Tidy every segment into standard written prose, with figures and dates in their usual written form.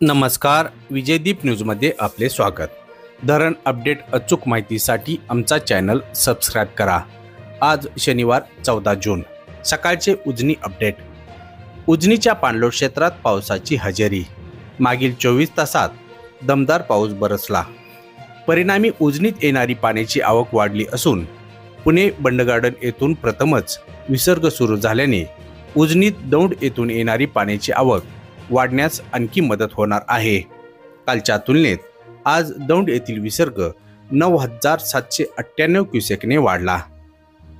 नमस्कार, विजयदीप न्यूजमध्ये आपले स्वागत। धरण अपडेट अचूक माहितीसाठी आमचा चॅनल सबस्क्राइब करा। आज शनिवार 14 जून सकाळचे उजनी अपडेट। उजनीच्या पाणलोट क्षेत्रात पावसाची हजेरी। मागील 24 तासात दमदार पाऊस बरसला। परिणामी उजनीत येणारी पाण्याची आवक वाढली असून पुणे बंडगार्डन येथून प्रथमच विसर्ग सुरू झाल्याने उजनीत दौंड येथून येणारी पाण्याची आवक वाढण्यास आणखी मदत होणार आहे। कालच्या तुलनेत आज दौंड येथील विसर्ग 9,798 क्युसेकने वाढला,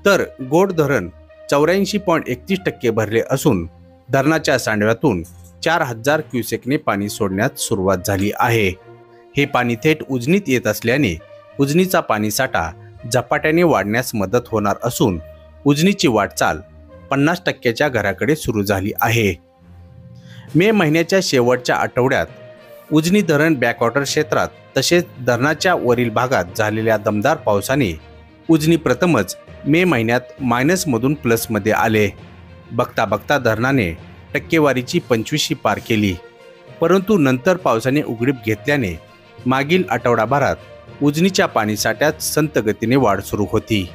तर गोड धरण 84.31% भरले असून धरणाच्या सांडव्यातून 4,000 क्युसेकने पाणी सोडण्यास सुरुवात झाली आहे। हे पाणी थेट उजनीत येत असल्याने उजनीचा पाणीसाठा झपाट्याने वाढण्यास मदत होणार असून उजनीची वाटचाल 50%च्या घराकडे सुरू झाली आहे। मे महिन्याच्या शेवटच्या आठवड्यात उजनी धरण बॅकवॉटर क्षेत्रात तसेच धरणाच्या वरील भागात झालेल्या दमदार पावसाने उजनी प्रथमच मे महिन्यात मायनसमधून प्लसमध्ये आले। बघता बघता धरणाने टक्केवारीची 25शी पार केली, परंतु नंतर पावसाने उघडीप घेतल्याने मागील आठवडाभरात उजनीच्या पाणीसाठ्यात संत गतीने वाढ सुरू होती।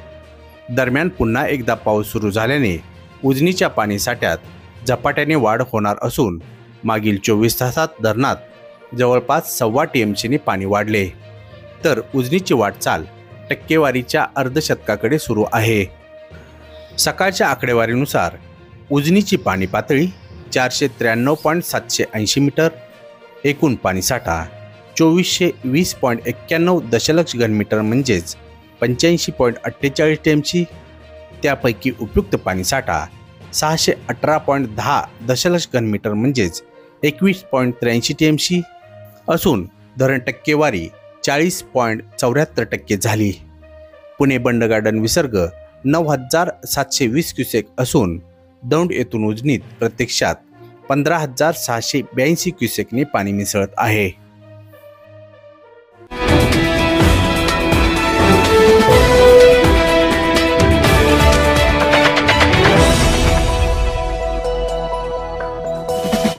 दरम्यान पुन्हा एकदा पाऊस सुरू झाल्याने उजनीच्या पाणीसाठ्यात झपाट्याने वाढ होणार असून मागील 24 तासात धरणात जवळपास 1.25 TMCने पाणी वाढले, तर उजनीची वाटचाल टक्केवारीच्या अर्धशतकाकडे सुरू आहे। सकाळच्या आकडेवारीनुसार उजनीची पाणी पातळी 493.780 मीटर, एकूण पाणीसाठा 2420.91 दशलक्ष घनमीटर म्हणजेच 85.48 TMC, त्यापैकी उपयुक्त पाणीसाठा 618.10 दशलक्ष घनमीटर म्हणजेच 21.83 TMC असून धरण टक्केवारी 40.74% झाली। पुणे बंडगार्डन विसर्ग 9,720 क्युसेक असून दौंड येथून उजनीत प्रत्यक्षात 15,682 क्युसेकने पाणी मिसळत आहे।